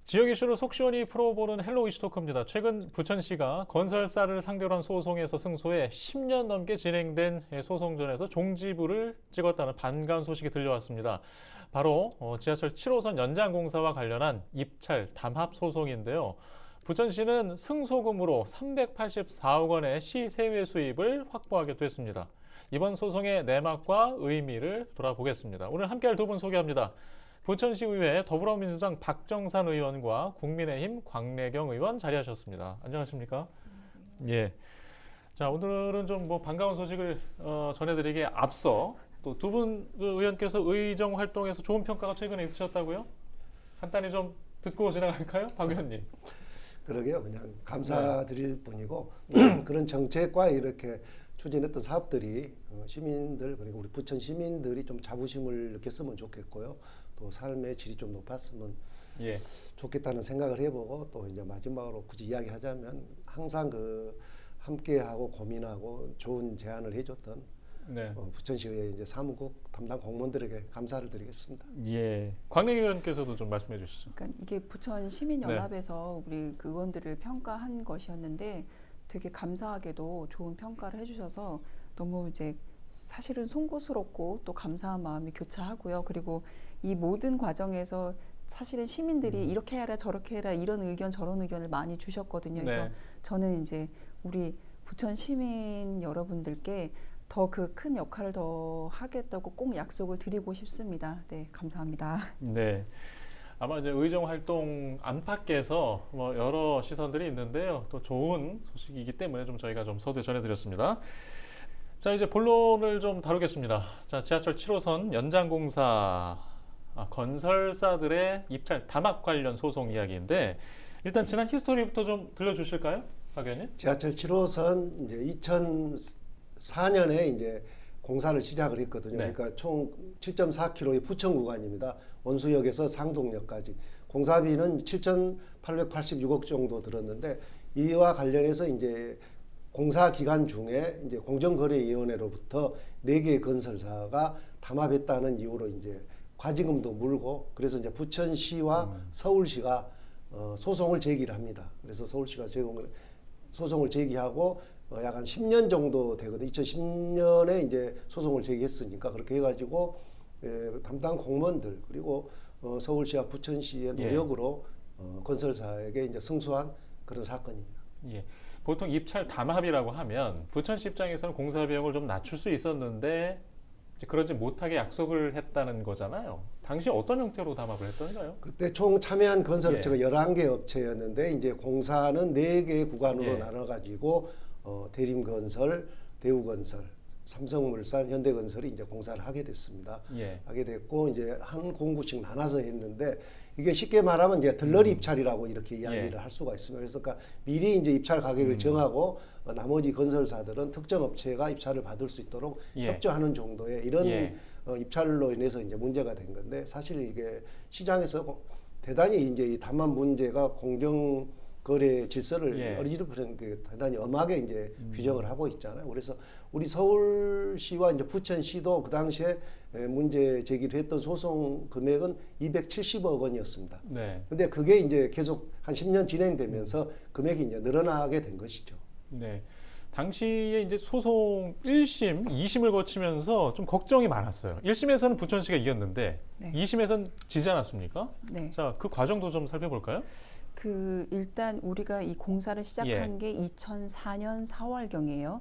지역 이슈를 속 시원히 풀어보는 헬로 이슈토크입니다. 최근 부천시가 건설사를 상대로 한 소송에서 승소해 10년 넘게 진행된 소송전에서 종지부를 찍었다는 반가운 소식이 들려왔습니다. 바로 지하철 7호선 연장 공사와 관련한 입찰 담합 소송인데요. 부천시는 승소금으로 384억 원의 시세외 수입을 확보하게 됐습니다. 이번 소송의 내막과 의미를 돌아보겠습니다. 오늘 함께할 두 분 소개합니다. 부천시의회 더불어민주당 박정산 의원과 국민의힘 광래경 의원 자리하셨습니다. 안녕하십니까? 예. 자, 오늘은 좀 반가운 소식을 전해드리기에 앞서 또 두 분 의원께서 의정 활동에서 좋은 평가가 최근에 있으셨다고요? 간단히 좀 듣고 지나갈까요, 박 의원님? 그러게요. 그냥 감사드릴 뿐이고 그런 정책과 이렇게 추진했던 사업들이 시민들 그리고 우리 부천 시민들이 좀 자부심을 느꼈으면 좋겠고요. 또 삶의 질이 좀 높았으면 좋겠다는 생각을 해보고 또 이제 마지막으로 굳이 이야기하자면 항상 함께하고 고민하고 좋은 제안을 해줬던 부천시의 이제 사무국 담당 공무원들에게 감사를 드리겠습니다. 예. 광래경 의원께서도 좀 말씀해 주시죠. 그러니까 이게 부천 시민연합에서 우리 그 의원들을 평가한 것이었는데 되게 감사하게도 좋은 평가를 해주셔서 너무 이제 사실은 송구스럽고 또 감사한 마음이 교차하고요. 그리고 이 모든 과정에서 사실은 시민들이 이렇게 해라 저렇게 해라 이런 의견 저런 의견을 많이 주셨거든요. 그래서 저는 이제 우리 부천 시민 여러분들께 더 그 큰 역할을 더 하겠다고 꼭 약속을 드리고 싶습니다. 네, 감사합니다. 네. 아마 이제 의정 활동 안팎에서 여러 시선들이 있는데요. 또 좋은 소식이기 때문에 저희가 서두에 전해드렸습니다. 자, 이제 본론을 좀 다루겠습니다. 자, 지하철 7호선 연장 공사 건설사들의 입찰 담합 관련 소송 이야기인데 일단 지난 히스토리부터 좀 들려주실까요, 박 의원님? 지하철 7호선 이제 2004년에 이제 공사를 시작을 했거든요. 그러니까 총 7.4km의 부천 구간입니다. 원수역에서 상동역까지. 공사비는 7,886억 정도 들었는데 이와 관련해서 이제 공사 기간 중에 이제 공정거래위원회로부터 4개의 건설사가 담합했다는 이유로 이제 과징금도 물고 그래서 이제 부천시와 서울시가 소송을 제기를 합니다. 그래서 서울시가 소송을 제기하고 약 한 10년 정도 되거든요. 2010년에 이제 소송을 제기했으니까 그렇게 해가지고 담당 공무원들 그리고 서울시와 부천시의 노력으로 건설사에게 이제 승소한 그런 사건입니다. 예. 보통 입찰 담합이라고 하면 부천시 입장에서는 공사 비용을 좀 낮출 수 있었는데 그러지 못하게 약속을 했다는 거잖아요. 당시 어떤 형태로 담합을 했던가요? 그때 총 참여한 건설업체가 11개 업체였는데 이제 공사는 4개의 구간으로 나눠가지고 대림건설, 대우건설, 삼성물산, 현대건설이 이제 공사를 하게 됐습니다. 하게 됐고 이제 한 공구씩 나눠서 했는데 이게 쉽게 말하면 이제 들러리 입찰이라고 이렇게 이야기를 할 수가 있습니다. 그래서 그러니까 미리 이제 입찰 가격을 정하고 나머지 건설사들은 특정 업체가 입찰을 받을 수 있도록 협조하는 정도의 이런 입찰로 인해서 이제 문제가 된 건데 사실 이게 시장에서 대단히 이제 이 담합 문제가 거래 질서를 어지럽히는 게 대단히 엄하게 이제 규정을 하고 있잖아요. 그래서 우리 서울시와 이제 부천시도 그 당시에 문제 제기를 했던 소송 금액은 270억 원이었습니다. 근데 그게 이제 계속 한 10년 진행되면서 금액이 이제 늘어나게 된 것이죠. 네. 당시에 이제 소송 1심, 2심을 거치면서 좀 걱정이 많았어요. 1심에서는 부천시가 이겼는데 2심에서는 지지 않았습니까? 자, 그 과정도 좀 살펴볼까요? 일단 우리가 이 공사를 시작한 게 2004년 4월경이에요.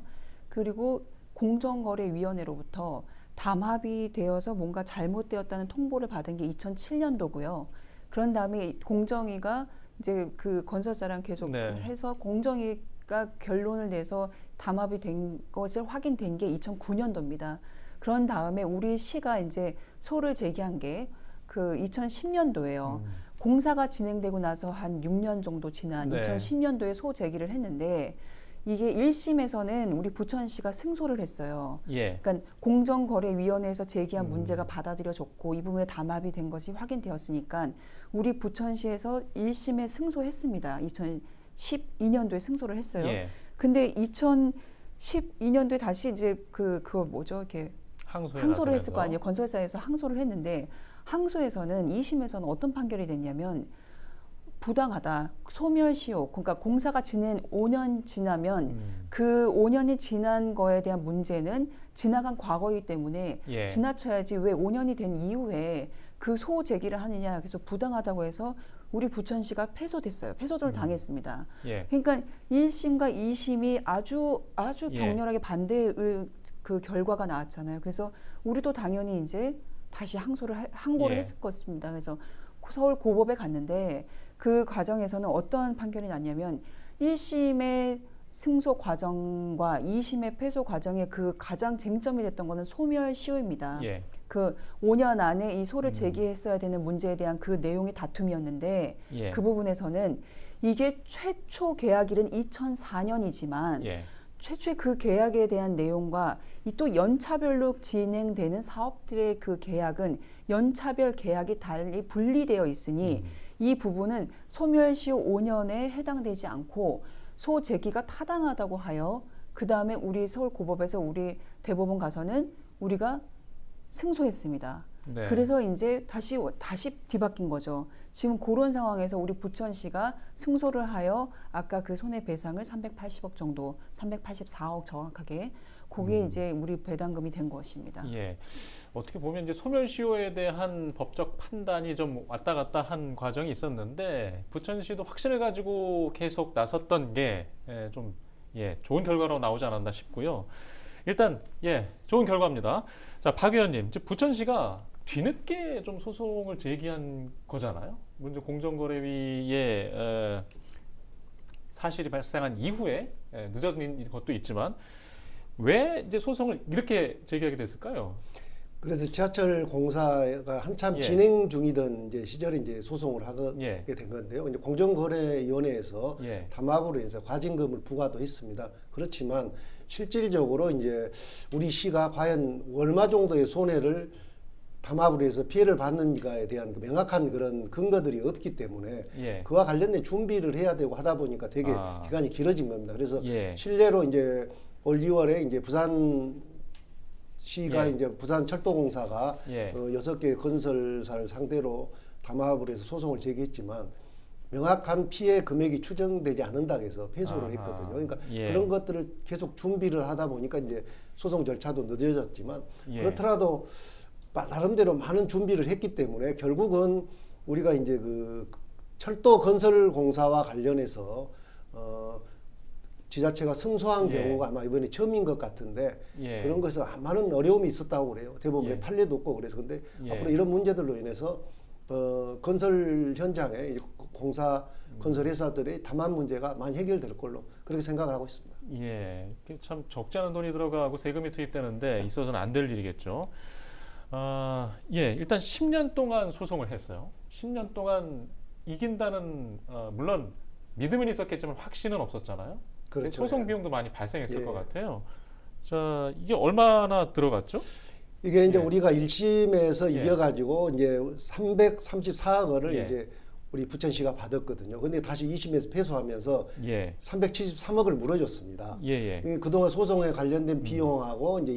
그리고 공정거래위원회로부터 담합이 되어서 뭔가 잘못되었다는 통보를 받은 게 2007년도고요. 그런 다음에 공정위가 이제 그 건설사랑 계속 해서 공정위가 결론을 내서 담합이 된 것을 확인된 게 2009년도입니다. 그런 다음에 우리 시가 이제 소를 제기한 게 2010년도예요. 공사가 진행되고 나서 한 6년 정도 지난 2010년도에 소 제기를 했는데 이게 1심에서는 우리 부천시가 승소를 했어요. 그러니까 공정거래위원회에서 제기한 문제가 받아들여졌고 이 부분에 담합이 된 것이 확인되었으니까 우리 부천시에서 1심에 승소했습니다. 2012년도에 승소를 했어요. 근데 2012년도에 다시 이제 그거 뭐죠? 이렇게 항소를 했을 거 아니에요. 건설사에서 항소를 했는데 항소에서는 2심에서는 어떤 판결이 됐냐면 부당하다. 소멸시효. 그러니까 공사가 지낸 5년 지나면 그 5년이 지난 거에 대한 문제는 지나간 과거이기 때문에 예. 지나쳐야지 왜 5년이 된 이후에 그 소 제기를 하느냐. 그래서 부당하다고 해서 우리 부천시가 패소됐어요. 패소를 당했습니다. 예. 그러니까 1심과 2심이 아주 예. 격렬하게 반대의 그 결과가 나왔잖아요. 그래서 우리도 당연히 이제 다시 항고를 예. 했을 것입니다. 그래서 서울 고법에 갔는데 그 과정에서는 어떤 판결이 났냐면 1심의 승소 과정과 2심의 패소 과정의 그 가장 쟁점이 됐던 거는 소멸시효입니다. 예. 그 5년 안에 이 소를 제기했어야 되는 문제에 대한 그 내용의 다툼이었는데 예. 그 부분에서는 이게 최초 계약일은 2004년이지만 예. 최초의 그 계약에 대한 내용과 이 또 연차별로 진행되는 사업들의 그 계약은 연차별 계약이 달리 분리되어 있으니 이 부분은 소멸시효 5년에 해당되지 않고 소 제기가 타당하다고 하여 그 다음에 우리 서울고법에서 우리 대법원 가서는 우리가 승소했습니다. 네. 그래서 이제 다시 뒤바뀐 거죠. 지금 그런 상황에서 우리 부천시가 승소를 하여 아까 그 손해배상을 380억 정도, 384억 정확하게 그게 이제 우리 배당금이 된 것입니다. 예. 어떻게 보면 이제 소멸시효에 대한 법적 판단이 좀 왔다 갔다 한 과정이 있었는데 부천시도 확신을 가지고 계속 나섰던 게 좀 좋은 결과로 나오지 않았나 싶고요. 일단 좋은 결과입니다. 자, 박 의원님, 이제 부천시가 뒤늦게 좀 소송을 제기한 거잖아요. 먼저 공정거래위에 사실이 발생한 이후에 늦어진 것도 있지만 왜 이제 소송을 이렇게 제기하게 됐을까요? 그래서 지하철 공사가 한참 예. 진행 중이던 이제 시절에 이제 소송을 하게 예. 된 건데요. 이제 공정거래위원회에서 예. 담합으로 해서 과징금을 부과도 했습니다. 그렇지만 실질적으로 이제 우리 시가 과연 얼마 정도의 손해를 담합으로 해서 피해를 받는가에 대한 그 명확한 그런 근거들이 없기 때문에 예. 그와 관련된 준비를 해야 되고 하다 보니까 되게 기간이 길어진 겁니다. 그래서 실례로 이제 올 2월에 이제 부산시가 이제 부산철도공사가 6개 건설사를 상대로 담합을 해서 소송을 제기했지만 명확한 피해 금액이 추정되지 않는다고 해서 패소를 했거든요. 그러니까 그런 것들을 계속 준비를 하다 보니까 이제 소송 절차도 늦어졌지만 그렇더라도 나름대로 많은 준비를 했기 때문에 결국은 우리가 이제 그 철도 건설 공사와 관련해서 지자체가 승소한 경우가 아마 이번에 처음인 것 같은데 그런 것에서 많은 어려움이 있었다고 그래요. 대법원에 판례도 없고 그래서 근데 앞으로 이런 문제들로 인해서 건설 현장에 공사 건설 회사들의 담합 문제가 많이 해결될 걸로 그렇게 생각을 하고 있습니다. 예, 참 적지 않은 돈이 들어가고 세금이 투입되는데 있어서는 안 될 일이겠죠. 일단 10년 동안 소송을 했어요. 10년 동안 이긴다는 물론 믿음은 있었겠지만 확신은 없었잖아요. 그렇죠. 소송 비용도 많이 발생했을 것 같아요. 자, 이게 얼마나 들어갔죠? 이게 이제 우리가 1심에서 이겨가지고 이제 334억 원을 이제 우리 부천시가 받았거든요. 근데 다시 2심에서 패소하면서 373억을 물어줬습니다. 그동안 소송에 관련된 비용하고 이제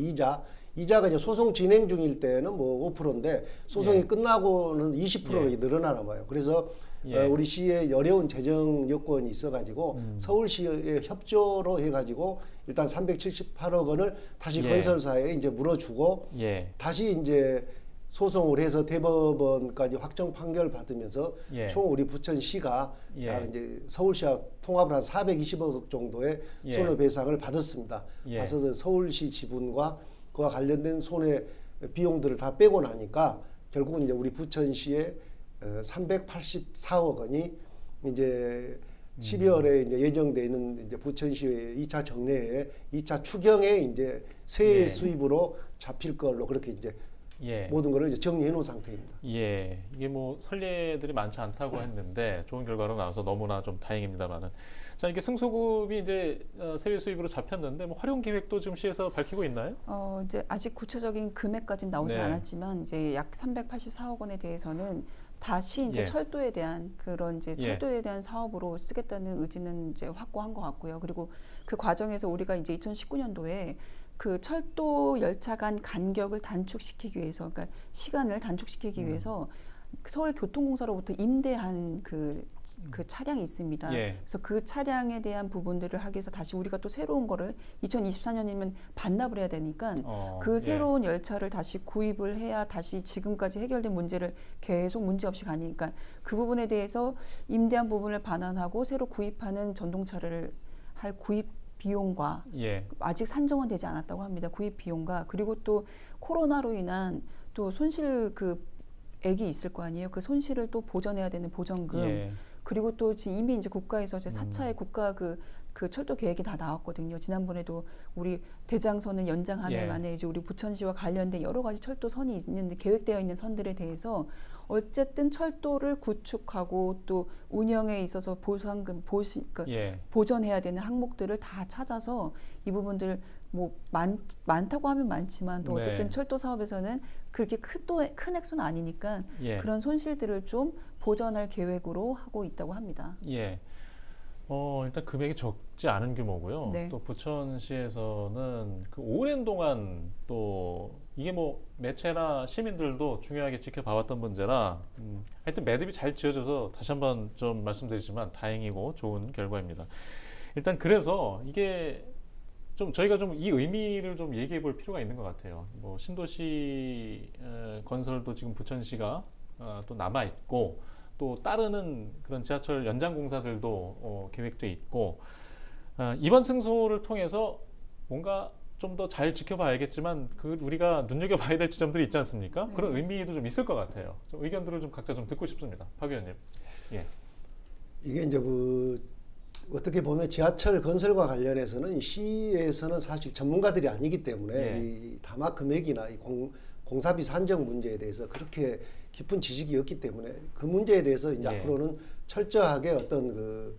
이자가 이제 소송 진행 중일 때는 뭐 5%인데 소송이 끝나고는 20%로 늘어나나 봐요. 그래서 우리 시에 어려운 재정 여건이 있어가지고 서울시의 협조로 해가지고 일단 378억 원을 다시 건설사에 이제 물어주고 다시 이제 소송을 해서 대법원까지 확정 판결 받으면서 총 우리 부천시가 이제 서울시와 통합을 한 420억 정도의 손해배상을 받았습니다. 받아서 서울시 지분과 그와 관련된 손해 비용들을 다 빼고 나니까 결국은 이제 우리 부천시의 384억 원이 이제 12월에 이제 예정돼 있는 이제 부천시의 2차 정례에 2차 추경에 이제 세 수입으로 잡힐 걸로 그렇게 이제 모든 것을 이제 정리해 놓은 상태입니다. 이게 뭐 선례들이 많지 않다고 했는데 좋은 결과로 나와서 너무나 좀 다행입니다만은. 자, 이게 승소금이 이제 세외 수입으로 잡혔는데 뭐 활용 계획도 지금 시에서 밝히고 있나요? 이제 아직 구체적인 금액까지는 나오지 않았지만 이제 약 384억 원에 대해서는 다시 이제 철도에 대한 그런 이제 철도에 대한 사업으로 쓰겠다는 의지는 이제 확고한 것 같고요. 그리고 그 과정에서 우리가 이제 2019년도에 그 철도 열차 간 간격을 단축시키기 위해서, 그러니까 시간을 단축시키기 위해서 서울교통공사로부터 임대한 그 차량이 있습니다. 예. 그래서 그 차량에 대한 부분들을 하기 위해서 다시 우리가 또 새로운 거를 2024년이면 반납을 해야 되니까 그 예. 새로운 열차를 다시 구입을 해야 다시 지금까지 해결된 문제를 계속 문제 없이 가니까 그 부분에 대해서 임대한 부분을 반환하고 새로 구입하는 전동차를 할 구입 비용과 예. 아직 산정은 되지 않았다고 합니다. 구입 비용과 그리고 또 코로나로 인한 또 손실 액이 있을 거 아니에요. 그 손실을 또 보전해야 되는 보전금 예. 그리고 또 이미 이제 국가에서 이제 4차의 국가 그 철도 계획이 다 나왔거든요. 지난번에도 우리 대장선을 연장 한 해 예. 만에 이제 우리 부천시와 관련된 여러 가지 철도선이 있는데 계획되어 있는 선들에 대해서 어쨌든 철도를 구축하고 또 운영에 있어서 보상금 예. 보전해야 되는 항목들을 다 찾아서 이 부분들 뭐 많다고 하면 많지만 또 어쨌든 네. 철도 사업에서는 그렇게 큰 액수는 아니니까 예. 그런 손실들을 좀 보전할 계획으로 하고 있다고 합니다. 예. 일단 금액이 적지 않은 규모고요. 네. 또 부천시에서는 그 오랜 동안 또 이게 뭐 매체나 시민들도 중요하게 지켜봐왔던 문제라 하여튼 매듭이 잘 지어져서 다시 한번 좀 말씀드리지만 다행이고 좋은 결과입니다. 일단 그래서 이게 좀 저희가 좀 이 의미를 좀 얘기해 볼 필요가 있는 것 같아요. 뭐 신도시 건설도 지금 부천시가 또 남아 있고 또 따르는 그런 지하철 연장 공사들도 계획돼 있고 이번 승소를 통해서 뭔가 좀 더 잘 지켜봐야겠지만 그 우리가 눈여겨봐야 될 지점들이 있지 않습니까? 네. 그런 의미도 좀 있을 것 같아요. 좀 의견들을 좀 각자 좀 듣고 싶습니다. 박 의원님. 예. 이게 이제 어떻게 보면 지하철 건설과 관련해서는 시에서는 사실 전문가들이 아니기 때문에 예. 이 담화 금액이나 이 공사비 산정 문제에 대해서 그렇게 깊은 지식이 없기 때문에 그 문제에 대해서 이제 예. 앞으로는 철저하게 어떤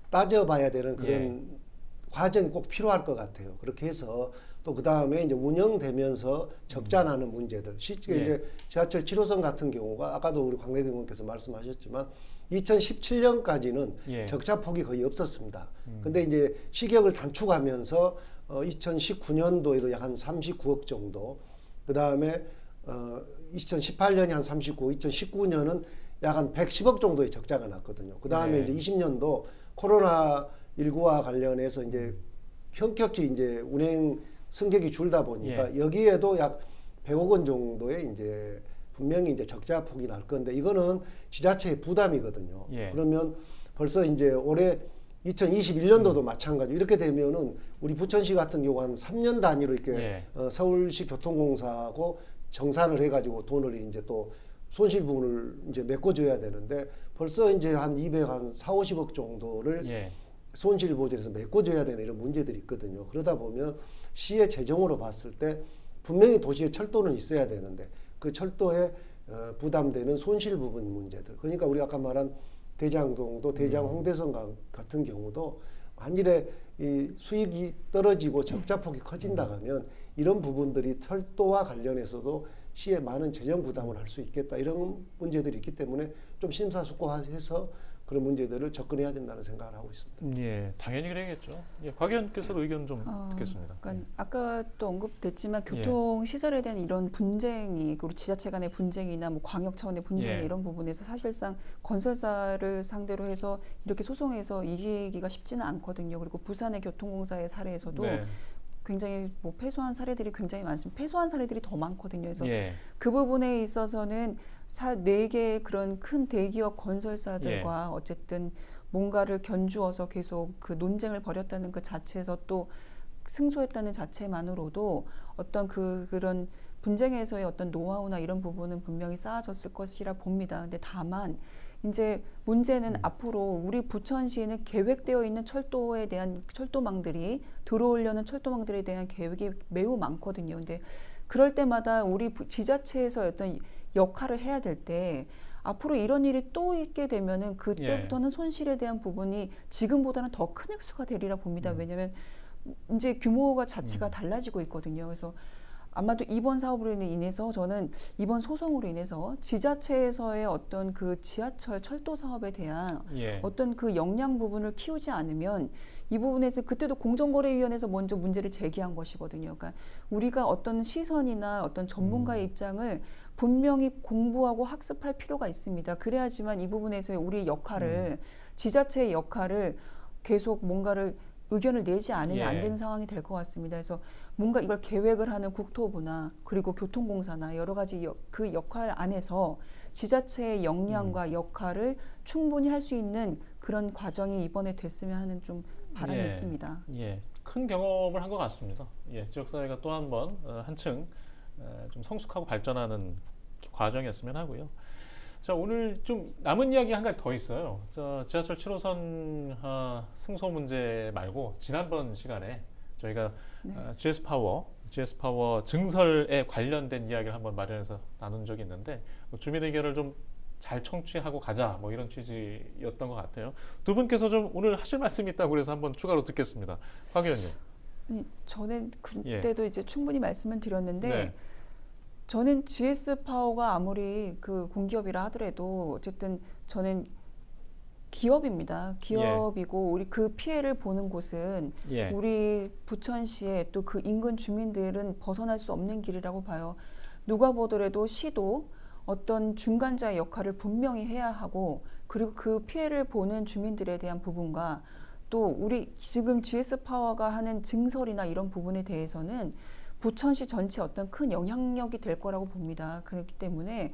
따져봐야 되는 그런 과정이 꼭 필요할 것 같아요. 그렇게 해서 또 그 다음에 이제 운영되면서 적자나는 문제들, 실제 예. 이제 지하철 7호선 같은 경우가 아까도 우리 광래경 의원께서 말씀하셨지만 2017년까지는 예. 적자 폭이 거의 없었습니다. 근데 이제 시격을 단축하면서 2019년도에도 약 한 39억 정도, 그 다음에 2018년이 한 39, 2019년은 약 한 110억 정도의 적자가 났거든요. 그 다음에 네. 이제 20년도 코로나 19와 관련해서 이제 현격히 이제 운행 승객이 줄다 보니까 예. 여기에도 약 100억 원 정도의 이제 분명히 이제 적자 폭이 날 건데 이거는 지자체의 부담이거든요. 예. 그러면 벌써 이제 올해 2021년도도 마찬가지. 이렇게 되면은 우리 부천시 같은 경우 한 3년 단위로 이렇게 예. 서울시 교통공사하고 정산을 해가지고 돈을 이제 또 손실 부분을 이제 메꿔줘야 되는데 벌써 이제 한 240, 50억 정도를 예. 손실 보전에서 메꿔줘야 되는 이런 문제들이 있거든요. 그러다 보면 시의 재정으로 봤을 때 분명히 도시에 철도는 있어야 되는데 그 철도에 부담되는 손실 부분 문제들. 그러니까 우리가 아까 말한 대장동도 대장 홍대선 같은 경우도 만일에 이 수익이 떨어지고 적자폭이 커진다 하면 이런 부분들이 철도와 관련해서도 시에 많은 재정 부담을 할 수 있겠다 이런 문제들이 있기 때문에 좀 심사숙고해서 그런 문제들을 접근해야 된다는 생각을 하고 있습니다. 예, 당연히 그래야겠죠. 예, 박 의원께서도 의견 좀 듣겠습니다. 그러니까 아까 또 언급됐지만 교통 시설에 대한 이런 분쟁이 그리고 지자체 간의 분쟁이나 뭐 광역 차원의 분쟁이나 예. 이런 부분에서 사실상 건설사를 상대로 해서 이렇게 소송해서 이기기가 쉽지는 않거든요. 그리고 부산의 교통공사의 사례에서도 네. 굉장히 뭐 패소한 사례들이 굉장히 많습니다. 패소한 사례들이 더 많거든요. 그래서 예. 그 부분에 있어서는 4개의 그런 큰 대기업 건설사들과 예. 어쨌든 뭔가를 견주어서 계속 그 논쟁을 벌였다는 그 자체에서 또 승소했다는 자체만으로도 어떤 그런 분쟁에서의 어떤 노하우나 이런 부분은 분명히 쌓아졌을 것이라 봅니다. 근데 다만 이제 문제는 앞으로 우리 부천시에는 계획되어 있는 철도에 대한 철도망들이 들어오려는 철도망들에 대한 계획이 매우 많거든요. 근데 그럴 때마다 우리 지자체에서 어떤 역할을 해야 될 때 앞으로 이런 일이 또 있게 되면은 그때부터는 손실에 대한 부분이 지금보다는 더 큰 액수가 되리라 봅니다. 왜냐하면 이제 규모가 자체가 달라지고 있거든요. 그래서 아마도 이번 사업으로 인해서 저는 이번 소송으로 인해서 지자체에서의 어떤 그 지하철 철도 사업에 대한 예. 어떤 그 역량 부분을 키우지 않으면 이 부분에서 그때도 공정거래위원회에서 먼저 문제를 제기한 것이거든요. 그러니까 우리가 어떤 시선이나 어떤 전문가의 입장을 분명히 공부하고 학습할 필요가 있습니다. 그래야지만 이 부분에서의 우리의 역할을 지자체의 역할을 계속 뭔가를 의견을 내지 않으면 예. 안 되는 상황이 될 것 같습니다. 그래서 뭔가 이걸 계획을 하는 국토부나 그리고 교통공사나 여러 가지 그 역할 안에서 지자체의 역량과 역할을 충분히 할 수 있는 그런 과정이 이번에 됐으면 하는 좀 바람이 예. 있습니다. 예, 큰 경험을 한 것 같습니다. 예, 지역사회가 또 한 번 한층 좀 성숙하고 발전하는 과정이었으면 하고요. 자, 오늘 좀 남은 이야기 한 가지 더 있어요. 지하철 7호선 승소 문제 말고 지난번 시간에 저희가 GS 파워 증설에 관련된 이야기를 한번 마련해서 나눈 적이 있는데 주민 의견을 좀 잘 청취하고 가자 뭐 이런 취지였던 것 같아요. 두 분께서 좀 오늘 하실 말씀이 있다고 그래서 한번 추가로 듣겠습니다. 박 의원님. 아니, 저는 그때도 이제 충분히 말씀을 드렸는데 네. 저는 GS 파워가 아무리 그 공기업이라 하더라도 어쨌든 저는 기업입니다. 기업이고 우리 그 피해를 보는 곳은 예. 우리 부천시의 또 그 인근 주민들은 벗어날 수 없는 길이라고 봐요. 누가 보더라도 시도 어떤 중간자의 역할을 분명히 해야 하고 그리고 그 피해를 보는 주민들에 대한 부분과 또 우리 지금 GS 파워가 하는 증설이나 이런 부분에 대해서는 부천시 전체 어떤 큰 영향력이 될 거라고 봅니다. 그렇기 때문에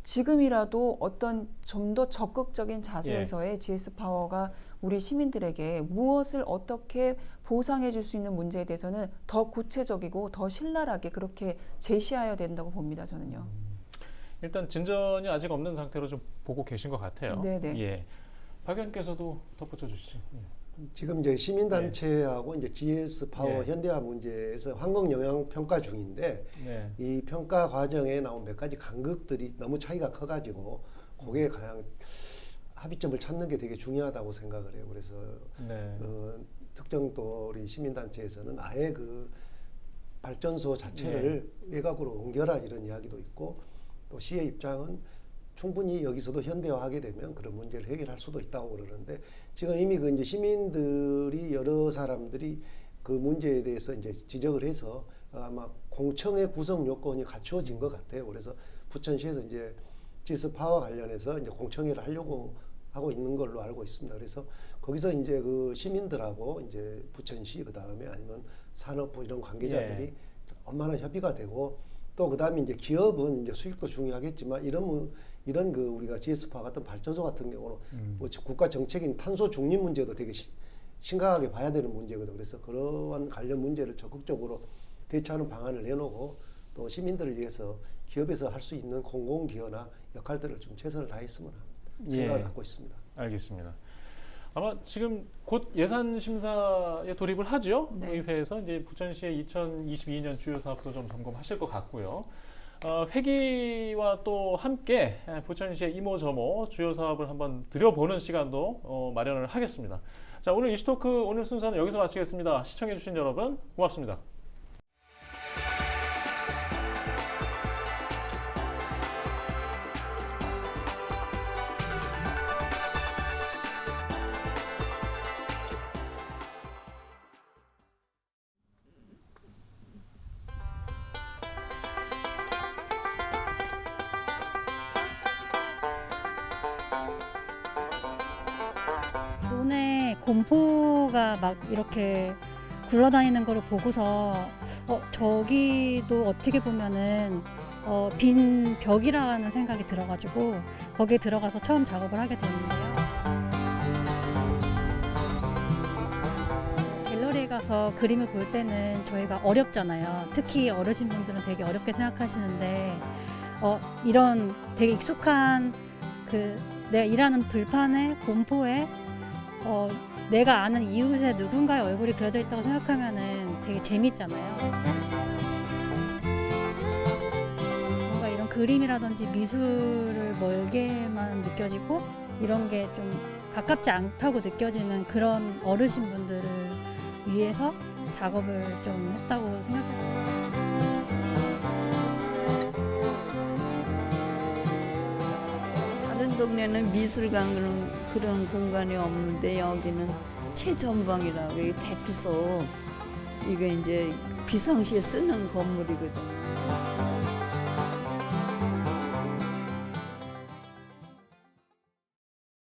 지금이라도 어떤 좀 더 적극적인 자세에서의 GS 파워가 우리 시민들에게 무엇을 어떻게 보상해 줄 수 있는 문제에 대해서는 더 구체적이고 더 신랄하게 그렇게 제시해야 된다고 봅니다. 저는요. 일단 진전이 아직 없는 상태로 좀 보고 계신 것 같아요. 네네. 예. 박 의원께서도 덧붙여 주시죠. 예. 지금 이제 시민단체하고 이제 GS 파워 예. 현대화 문제에서 환경 영향 평가 중인데 네. 이 평가 과정에 나온 몇 가지 간극들이 너무 차이가 커가지고 그게 가장 합의점을 찾는 게 되게 중요하다고 생각을 해요. 그래서 네. 특정 또 우리 시민단체에서는 아예 그 발전소 자체를 외곽으로 옮겨라 이런 이야기도 있고 또 시의 입장은 충분히 여기서도 현대화하게 되면 그런 문제를 해결할 수도 있다고 그러는데 지금 이미 그 이제 시민들이 여러 사람들이 그 문제에 대해서 이제 지적을 해서 아마 공청회 구성 요건이 갖추어진 것 같아요. 그래서 부천시에서 이제 GS 파워 관련해서 이제 공청회를 하려고 하고 있는 걸로 알고 있습니다. 그래서 거기서 이제 그 시민들하고 이제 부천시 그 다음에 아니면 산업부 이런 관계자들이 얼마나 협의가 되고 또 그다음에 이제 기업은 이제 수익도 중요하겠지만 이런 그 우리가 GS 파워 같은 발전소 같은 경우는 뭐 국가 정책인 탄소 중립 문제도 되게 심각하게 봐야 되는 문제거든. 그래서 그러한 관련 문제를 적극적으로 대처하는 방안을 내놓고 또 시민들을 위해서 기업에서 할 수 있는 공공기여나 역할들을 좀 최선을 다했으면 하는 생각을 갖고 있습니다. 알겠습니다. 아마 지금 곧 예산 심사에 돌입을 하죠. 네. 의회에서 이제 부천시의 2022년 주요 사업도 좀 점검하실 것 같고요. 회기와 또 함께 부천시의 이모저모 주요 사업을 한번 들여보는 시간도 마련을 하겠습니다. 자, 오늘 이슈토크 오늘 순서는 여기서 마치겠습니다. 시청해주신 여러분 고맙습니다. 논에 곰포가 막 이렇게 굴러다니는 거를 보고서 저기도 어떻게 보면은 빈 벽이라는 생각이 들어가지고 거기에 들어가서 처음 작업을 하게 됐는데요. 갤러리에 가서 그림을 볼 때는 저희가 어렵잖아요. 특히 어르신분들은 되게 어렵게 생각하시는데 이런 되게 익숙한 내가 일하는 들판에 곰포에 내가 아는 이웃의 누군가의 얼굴이 그려져 있다고 생각하면은 되게 재밌잖아요. 뭔가 이런 그림이라든지 미술을 멀게만 느껴지고 이런 게 좀 가깝지 않다고 느껴지는 그런 어르신분들을 위해서 작업을 좀 했다고 생각할 수 있어요. 동네는 미술관 그런 공간이 없는데 여기는 최전방이라고 이 대피소 이게 이제 비상시에 쓰는 건물이거든요.